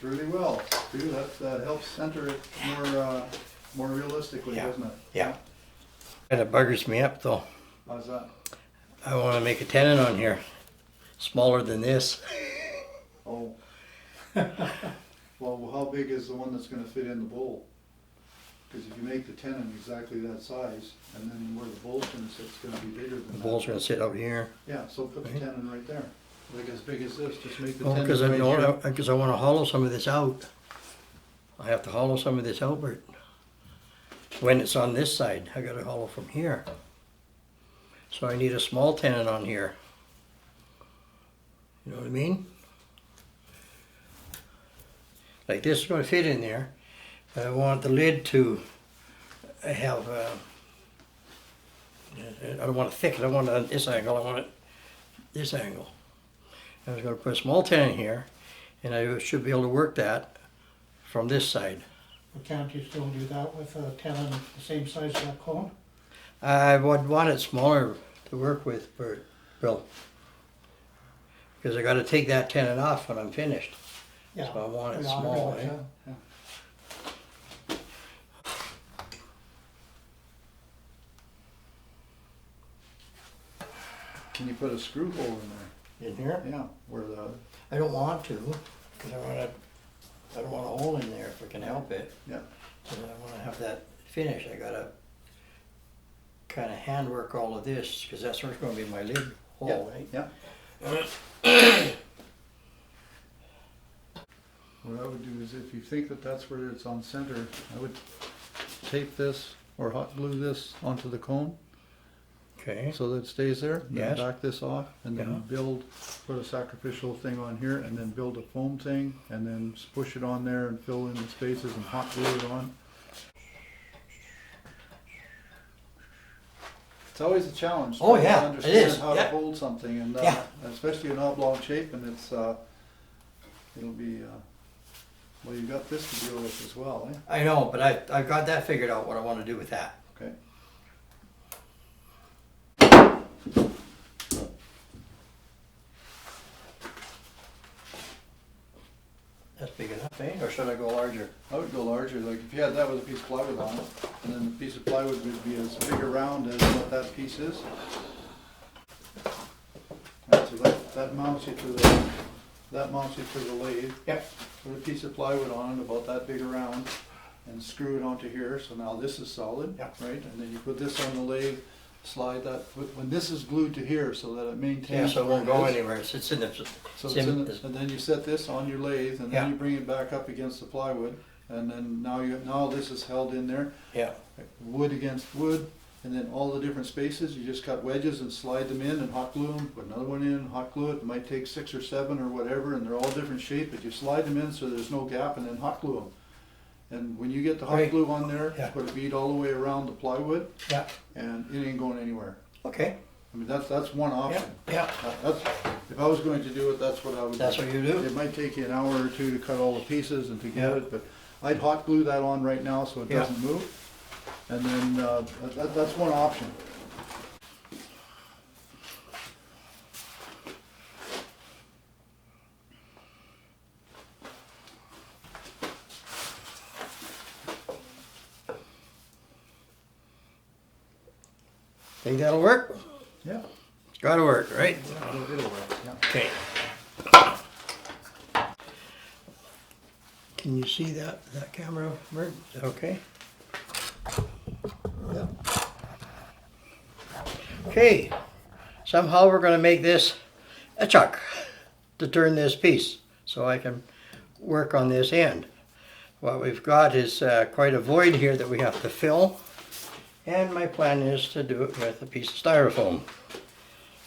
really well, too. That helps center it more realistically, Yeah. doesn't it? Yeah. And it buggers me up though. How's that? I want to make a tenon on here, smaller than this. Oh. Well, how big is the one that's gonna fit in the bowl? Because if you make the tenon exactly that size, and then where the bowl's gonna sit, it's gonna be bigger than The that. bowl's going to sit out here. Yeah, so put the Right. tenon right there. Like as big as this, just make the Oh, tenon because I right here. because I want to hollow some of this out. I have to hollow some of this out, Bert. When it's on this side, I got to hollow from here. So I need a small tenon on here. You know what I mean? Like this is going to fit in there. But I want the lid to have. I don't want it thick. I don't want it at this angle. I want it this angle. I was going to put a small tenon here, and I should be able to work that from this side. Well, can't you still do that with a tenon the same size as that cone? I would want it smaller to work with for Bill. Because I got to take that tenon off when I'm finished. Yeah. So I want it Yeah, I small, realize eh? that. Can you put a screw hole in In here? there? Yeah, where the, I don't want to, because I don't want a hole in there if I can help it. yeah. And I want to have that finished. I got to kind of handwork all of this, because that's where it's going to be my lid hole, right? Yeah. What I would do is if you think that that's where it's on center, I would tape this or hot glue this onto the cone Okay. so that it stays there. Then Yes. back this off and then put a sacrificial thing on here and then build a foam thing and then just push it on there and fill in the spaces and hot glue it on. It's always a challenge. Oh, trying to yeah, it understand is, how yeah. to hold something and Yeah. especially an oblong shape, and it'll be well, you got this to deal with as well, eh? I know, but I've got that figured out, what I want to do with that. Okay. That's big enough, eh? Or should I go larger? I would go larger, like if you had that with a piece of plywood on it, and then the piece of plywood would be as big around as what that piece is. Right, so that mounts you to the lathe. Yep. Put a piece of plywood on it about that big around and screw it onto here, so now this is solid, Yep. right? And then you put this on the lathe, slide that, when this is glued to here so that it maintains. Yeah, so it won't where go it is. anywhere. It's in the. So it's in the, and then you set this on your lathe, and Yeah. then you bring it back up against the plywood, and then now this is held in there, Yeah. wood against wood, and then all the different spaces, you just cut wedges and slide them in and hot glue them, put another one in, hot glue it. It might take 6 or 7 or whatever, and they're all different shape, but you slide them in so there's no gap, and then hot glue them. And when you get the hot Right. glue on there, Yeah. put a bead all the way around the plywood, Yeah. and it ain't going anywhere. Okay. I mean, that's one Yeah. option. Yeah. That's, if I was going to do it, that's what I would do. That's what you do? It might take you an hour or two to cut all the pieces and to get Yeah. it, but I'd hot glue that on right now so it Yeah. doesn't move. And then, that's one option. Think that'll work? Yeah. It's got to work, right? It'll work, yeah. Okay. Can you see that camera, Bert? Is that okay? Yeah. Okay. Somehow we're going to make this a chuck to turn this piece so I can work on this end. What we've got is quite a void here that we have to fill, and my plan is to do it with a piece of styrofoam.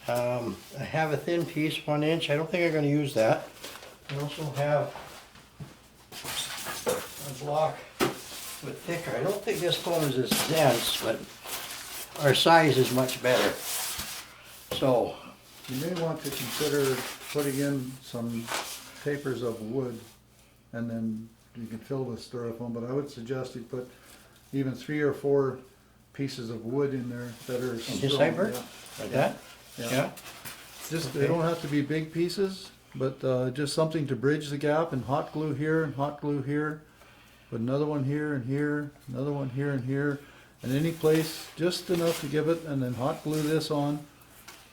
I have a thin piece, 1 inch. I don't think I'm going to use that. I also have a block with thicker. I don't think this foam is as dense, but our size is much better. So, You may want to consider putting in some papers of wood, and then you can fill with styrofoam, but I would suggest you put even 3 or 4 pieces of wood in there that are on strong. this side, Bert? Yeah. Like that? Yeah. Yeah. Just, Okay. they don't have to be big pieces, but just something to bridge the gap, and hot glue here and hot glue here. Put another one here and here, another one here and here, and any place just enough to give it, and then hot glue this on.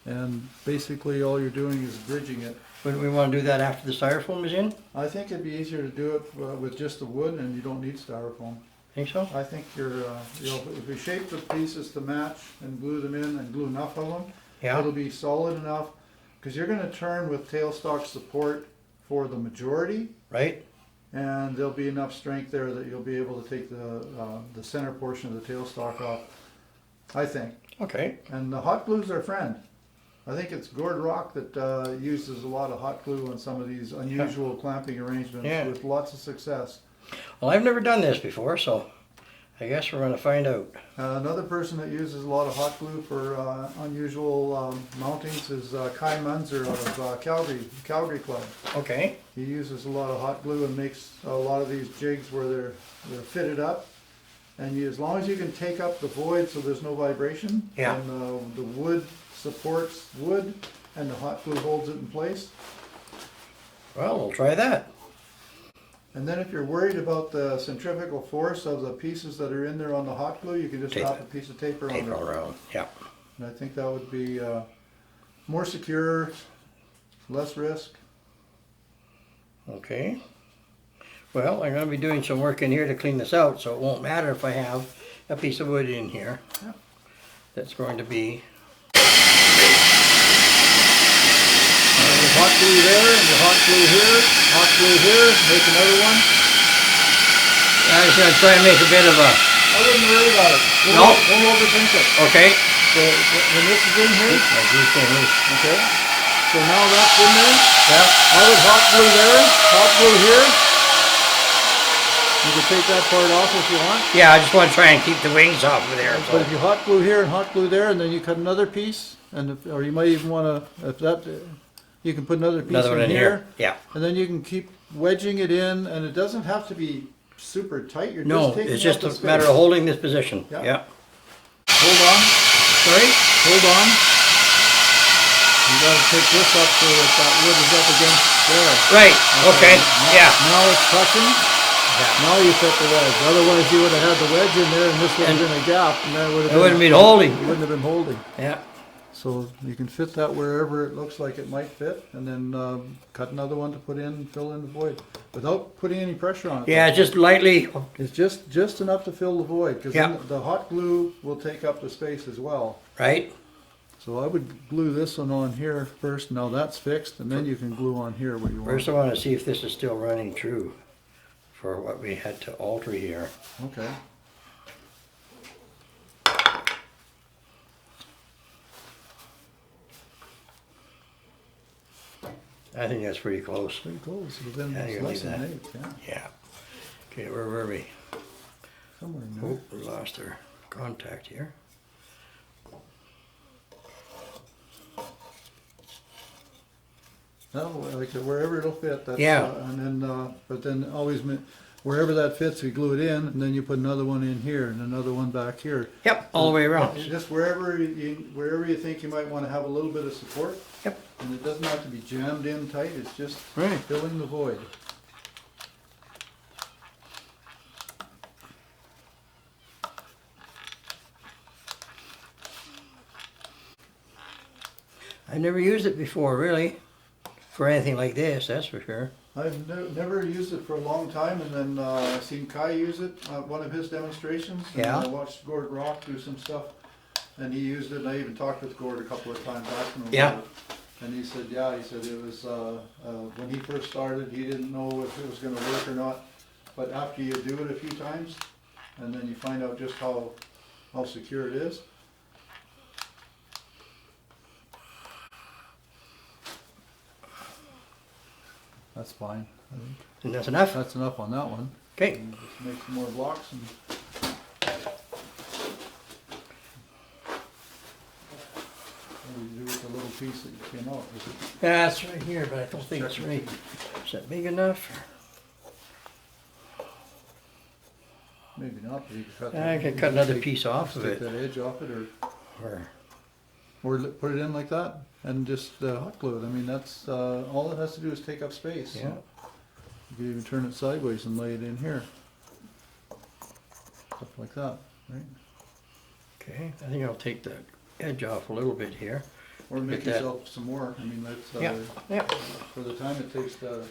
And basically all you're doing is bridging it. Wouldn't we want to do that after the styrofoam is in? I think it'd be easier to do it with just the wood, and you don't need styrofoam. Think so? I think if you shape the pieces to match and glue them in and glue enough of them, Yeah. it'll be solid enough, because you're gonna turn with tailstock support for the majority, Right? and there'll be enough strength there that you'll be able to take the center portion of the tailstock off, I think. Okay. And the hot glue's our friend. I think it's Gord Rock that uses a lot of hot glue on some of these unusual clamping arrangements Yeah. with lots of success. Well, I've never done this before, so I guess we're going to find out. Another person that uses a lot of hot glue for unusual mountings is Kai Munzer out of Calgary Club. Okay. He uses a lot of hot glue and makes a lot of these jigs where they're fitted up. And as long as you can take up the void so there's no vibration, Yeah. and the wood supports wood, and the hot glue holds it in place. Well, we'll try that. And then if you're worried about the centrifugal force of the pieces that are in there on the hot glue, you can just Tape wrap it. a piece of tape around Tape it. all around. Yeah. And I think that would be more secure, less risk. Okay. Well, I'm going to be doing some work in here to clean this out, so it won't matter if I have a piece of wood in here. Yeah. That's going to be... Your hot glue there, and your hot glue here, make another one. I'm just going to try and make a bit of a... I wouldn't worry about it. No? Don't overthink it. Okay. So when this is in here, okay, so now that's in there, Yeah. I would hot glue there, hot glue here. You can take that part off if you want. Yeah, I just want to try and keep the wings off of there. But if you hot glue here and hot glue there, and then you cut another piece, or you might even want to, if that, you can put another piece Another one in here. Yeah. and then you can keep wedging it in, and it doesn't have to be super tight. You're No, just taking it's just up the a space. matter of holding this position. Yeah. Yeah. Hold on, Sorry? hold on. You gotta take this up so that wood is up against there. Right. Okay. Yeah. Now it's touching. Now you fit the wedge. Otherwise you would have had the wedge in there, and this would have been a gap, and that would have It wouldn't be holding. It wouldn't have been holding. Yeah. So you can fit that wherever it looks like it might fit, and then cut another one to put in, fill in the void, without putting any pressure on it. Yeah, just lightly. It's just enough to fill the void, because Yeah. the hot glue will take up the space as well. Right. So I would glue this one on here first. Now that's fixed, and then you can glue on here where you want. First, I want to see if this is still running true for what we had to alter here. Okay. I think that's pretty close. Pretty close. Within Yeah, you can less leave than that. 8, yeah. Yeah. Okay, where were we? Somewhere in there. Oh, we lost our contact here. No, like wherever it'll fit. That's, Yeah. and then, but then always wherever that fits, you glue it in, and then you put another one in here and another one back here. Yep, all the way around. Just wherever you think you might want to have a little bit of support. Yep. And it doesn't have to be jammed in tight. It's just Right. filling the void. I've never used it before, really, for anything like this, that's for sure. I've never used it for a long time, and then I seen Kai use it at one of his demonstrations. And Yeah. I watched Gord Rock do some stuff, and he used it. And I even talked with Gord a couple of times asking him Yeah. about it. And he said, yeah, he said it was when he first started, he didn't know if it was going to work or not. But after you do it a few times, and then you find out just how secure it is. That's fine. I think And that's enough? that's enough on that one. Okay. And just make some more blocks and. What do you do with the little piece that you came out? Is it, Yeah, it's right here, but I don't think it's right. Is that big enough? maybe not, but you could cut. I could cut another piece off of Take it. that edge off it, or Or or put it in like that and just hot glue it. I mean, that's all it has to do is take up space. Yeah. You could even turn it sideways and lay it in here. Stuff like that, right? Okay, I think I'll take the edge off a little bit here. Or make Get that. yourself some more. I mean, that's Yeah. for the time it takes to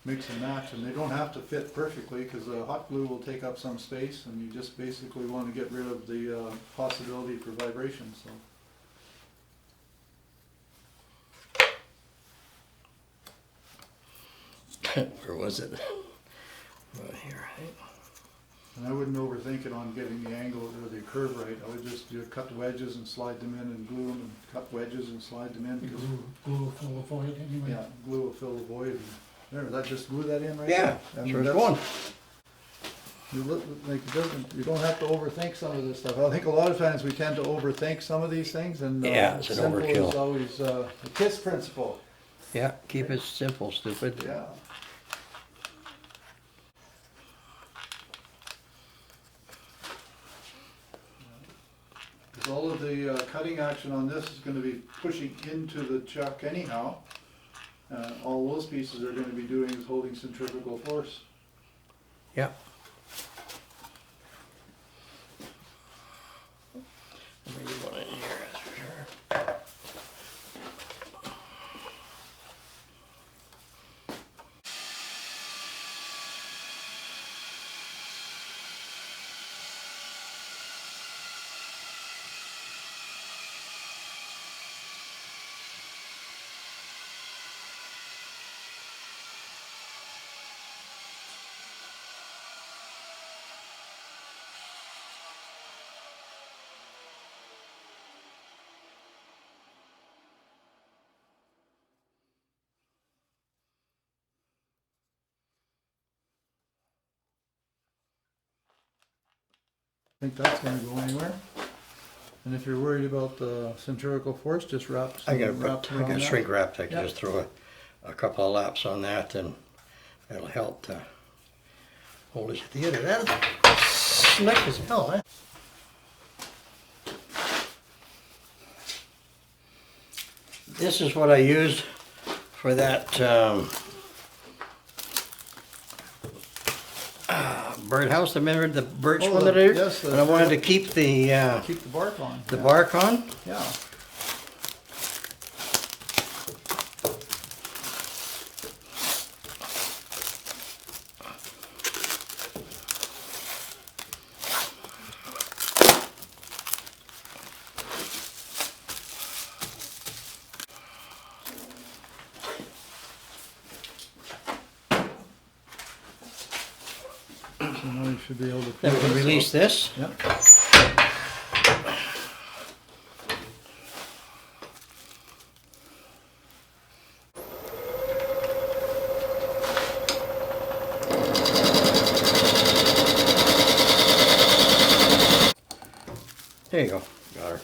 mix and match, and they don't have to fit perfectly because the hot glue will take up some space, and you just basically want to get rid of the possibility for vibration. So. Where was it? Right here, right? And I wouldn't overthink it on getting the angle or the curve right. I would just cut the wedges and slide them in and glue them, and cut wedges and slide them in. Because, Glue will fill the void anyway. yeah, glue will fill the void. There, that just glue that in right Yeah, there. I that's mean, where it's going. You look like it doesn't. You don't have to overthink some of this stuff. I think a lot of times we tend to overthink some of these things, and Yeah, it's an simple overkill. is always the KISS principle. Yeah, keep it simple, stupid. Yeah. 'Cause all of the cutting action on this is going to be pushing into the chuck anyhow. All those pieces are going to be doing is holding centrifugal force. Yeah. Maybe one in here, that's for sure. Think that's going to go anywhere. And if you're worried about the centrifugal force, just wrap some I got wrap around that. shrink wrapped. I can Yep. just throw a couple of laps on that, and that'll help to hold it together. That's slick as hell, eh? This is what I used for that birdhouse. Remember the birch Oh, one that I did? yes, And I wanted to keep the Keep the bark on. Yeah. bark on. Yeah. So now you should be able to. Then we peel can this release off. this. Yep. There you go. Got her.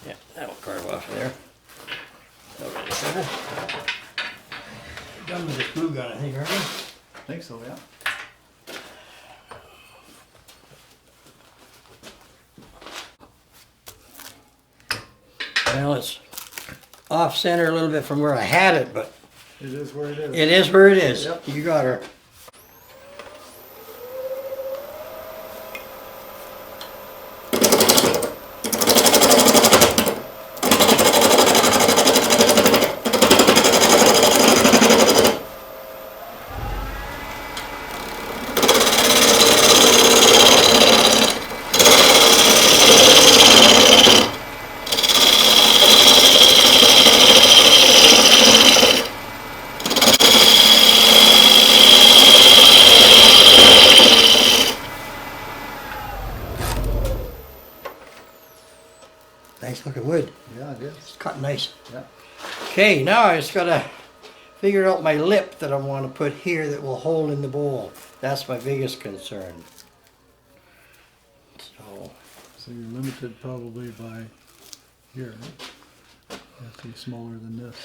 Yeah, that'll carve off of there. No really trouble. Done with this glue gun, I think, aren't we? I think so, yeah. Well, it's off center a little bit from where I had it, but It is where it is. it is where it is. Yep. You got her. Nice looking wood. Yeah, it is. It's cut nice. Yeah. Okay, now I just gotta figure out my lip that I want to put here that will hold in the bowl. That's my biggest concern. So, So you're limited probably by here, right? You have to be smaller than this.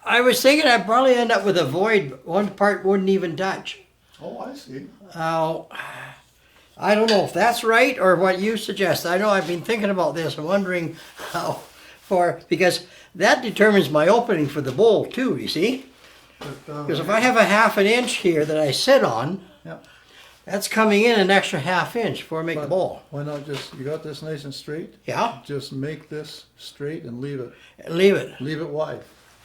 I was thinking I'd probably end up with a void, but one part wouldn't even touch. Oh, I see. I don't know if that's right or what you suggest. I know I've been thinking about this and wondering how because that determines my opening for the bowl too, you see? Because if I have a 1/2 inch here that I sit on, Yeah. that's coming in an extra 1/2 inch before I make the But bowl. why not just, you got this nice and straight? Yeah? Just make this straight and leave it. Leave it. Leave it wide.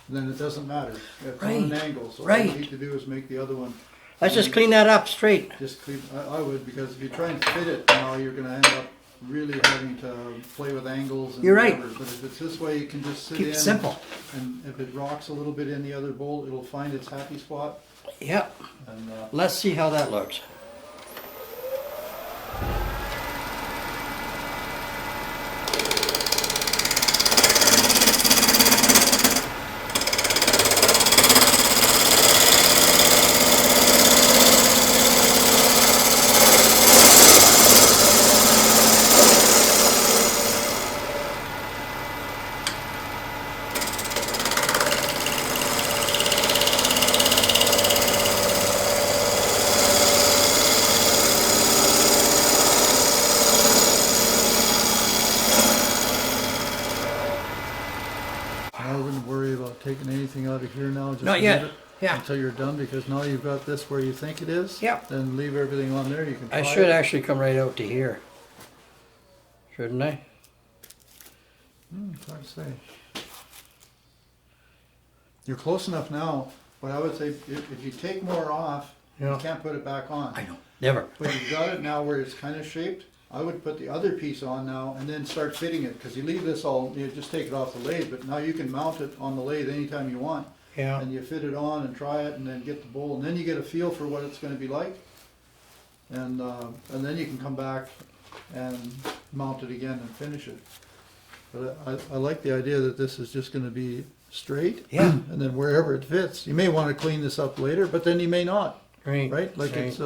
Then it doesn't matter. It's on Right, an angle, so all right. you need to do is make the other one. Let's just clean that up straight. Just clean, I would, because if you try and fit it now, you're gonna end up really having to play with angles and You're right. whatever. But if it's this way, you can just sit Keep in. it simple. And if it rocks a little bit in the other bowl, it'll find its happy spot. Yep. And Let's see how that looks. I wouldn't worry about taking anything out of here now. Just Not leave yet. it Yeah. Until you're done, because now you've got this where you think it is. Yep. Then leave everything on there. You can. I try should it. actually come right out to here. Shouldn't I? It's hard to say. You're close enough now, but I would say if you take more off, Yeah. you can't put it back on. I know. Never. But you've got it now where it's kind of shaped. I would put the other piece on now and then start fitting it, because you leave this all, you just take it off the lathe, but now you can mount it on the lathe anytime you want. Yeah. And you fit it on and try it and then get the bowl, and then you get a feel for what it's gonna be like. And then you can come back and mount it again and finish it. But I like the idea that this is just gonna be straight. Yeah. And then wherever it fits, you may wanna clean this up later, but then you may not, Right. right? Like Right. it's,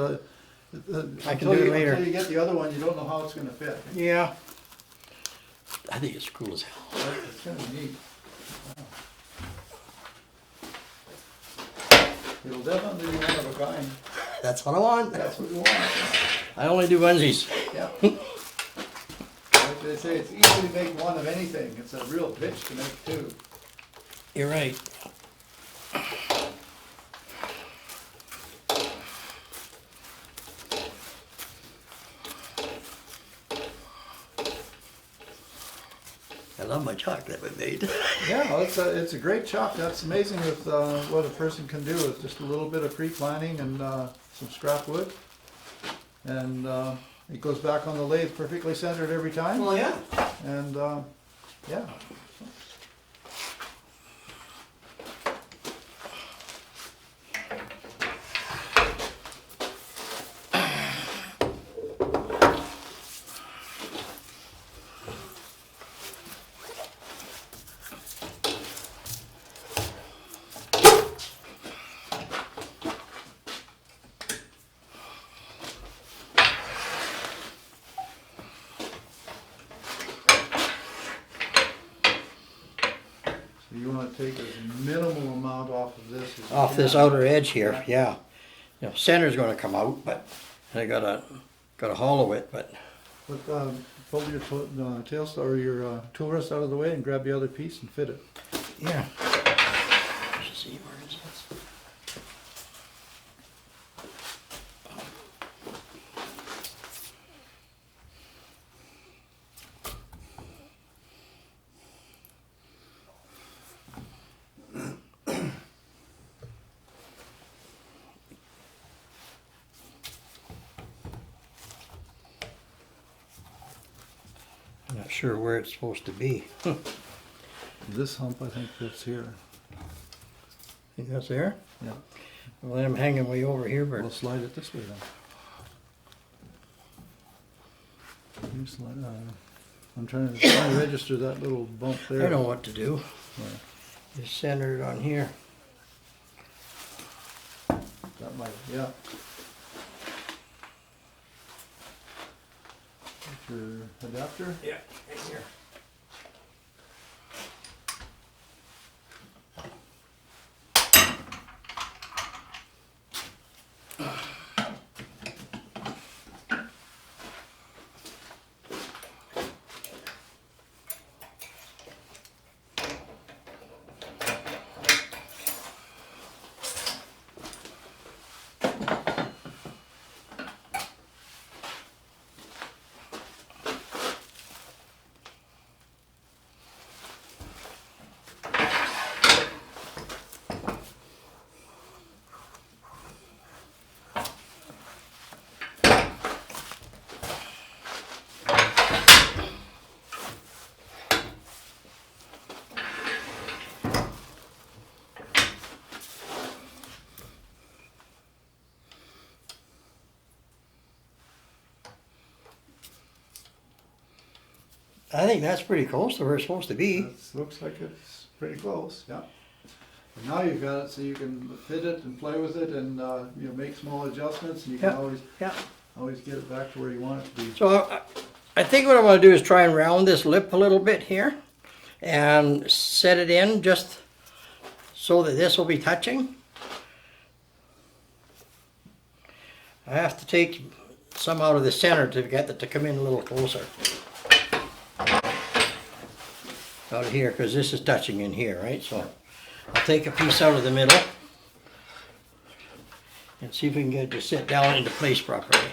I can do it later. Until you get the other one, you don't know how it's gonna fit. Yeah. I think it's cool as hell. It's kinda neat. It'll definitely be one of a kind. That's what I want. That's what you want. I only do onesies. Yeah. Like they say, it's easy to make one of anything. It's a real bitch to make two. You're right. I love my chocolate we made. Yeah, well, it's a great chuck. That's amazing with what a person can do with just a little bit of pre-planning and some scrap wood. And it goes back on the lathe perfectly centered every time. Well, yeah. And yeah. So you want to take as minimal amount off of this as you Off this can. outer edge here, yeah. You know, center's gonna come out, but I gotta hollow it, but But pull your tail or your tool rest out of the way and grab the other piece and fit it. yeah. Let's see, where is this? I'm not sure where it's supposed to be. This hump, I think, fits here. Think that's there? Yeah. Well, I'm hanging way over here, but We'll slide it this way then. You slide, I'm trying to register that little bump there. I know what to do. Where? Just center it on here. That might, yeah. Get your adapter. Yeah, right here. I think that's pretty close to where it's supposed to be. Looks like it's pretty close, yeah. And now you've got it so you can fit it and play with it and, you know, make small adjustments and you can Yeah. Yeah. always get it back to where you want it to be. So I think what I want to do is try and round this lip a little bit here and set it in just so that this will be touching. I have to take some out of the center to get it to come in a little closer. Out of here, because this is touching in here, right? So I'll take a piece out of the middle and see if we can get it to sit down into place properly.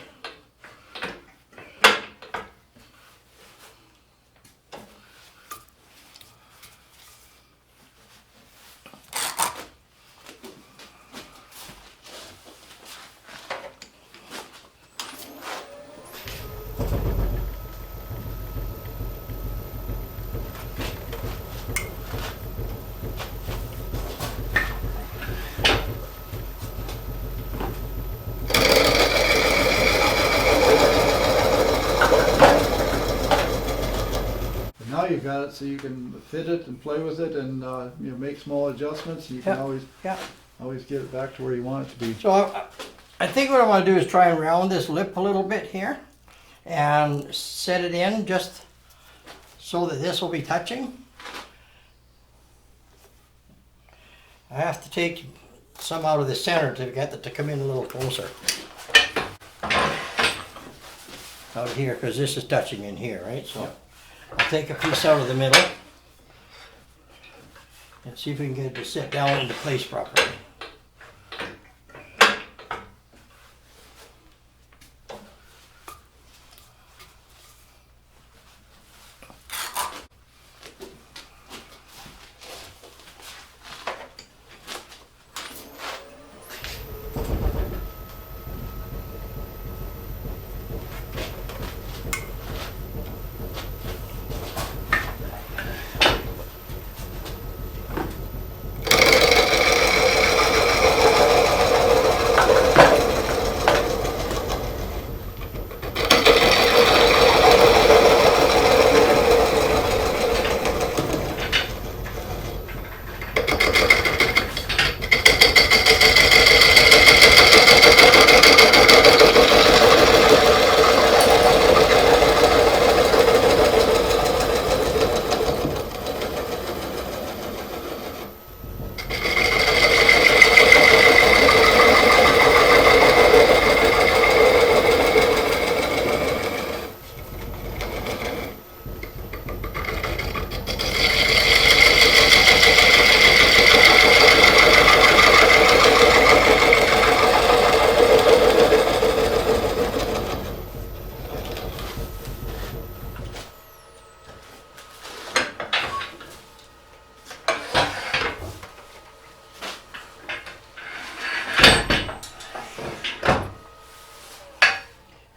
Now you've got it so you can fit it and play with it and, you know, make small adjustments and you can Yeah. always get it back to where you want it to be. So I think what I want to do is try and round this lip a little bit here and set it in just so that this will be touching. I have to take some out of the center to get it to come in a little closer. Out of here, because this is touching in here, right? So I'll take a piece out of the middle and see if we can get it to sit down into place properly.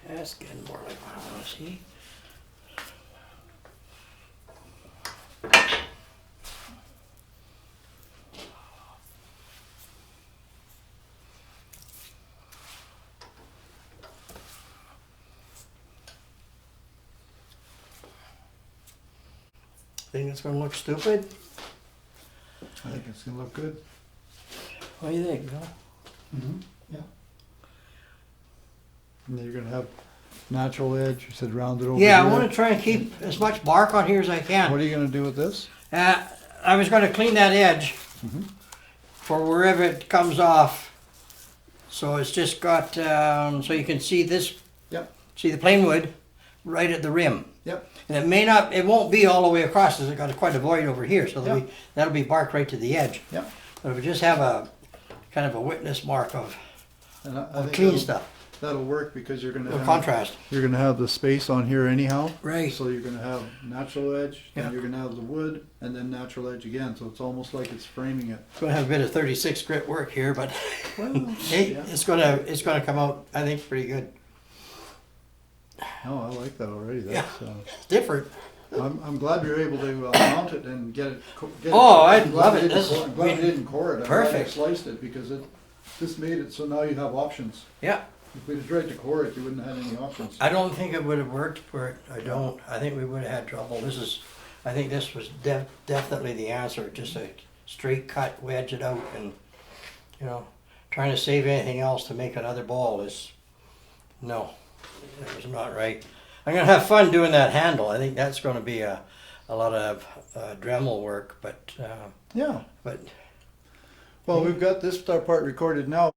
That's getting more like what I want to see. Think it's gonna look stupid? I think it's gonna look good. What do you think, Bill? Mm-hmm. Yeah. And then you're gonna have natural edge, you said rounded over Yeah, I here. want to try and keep as much bark on here as I can. What are you gonna do with this? I was going to clean that edge Mhm. for wherever it comes off. So it's just got, so you can see this, Yep. see the plain wood right at the rim. Yep. And it won't be all the way across, because it's got quite a void over here, so that'll be bark right to the edge. Yep. But if we just have a kind of a witness mark of And I think clean that'll- stuff, That'll work because you're gonna a have, contrast. you're gonna have the space on here anyhow. Right. So you're gonna have natural edge, Yeah. then you're gonna have the wood, and then natural edge again. So it's almost like it's framing it. It's going to have a bit of 36 grit work here, but Well, hey, yeah. it's going to come out, I think, pretty good. No, I like that already. That's, It's different. I'm glad we were able to mount it and get it. Oh, I'd I'm love glad it. we This- didn't core it. I'm glad we didn't core it. I'm glad Perfect. we sliced it because this made it so now you have options. Yeah. If we'd have tried to core it, you wouldn't have had any options. I don't think it would have worked for it. I don't. I think we would have had trouble. I think this was definitely the answer. Just a straight cut, wedge it out, and trying to save anything else to make another ball is no, that was not right. I'm gonna have fun doing that handle. I think that's going to be a lot of Dremel work, but Yeah. but Well, we've got this part recorded now.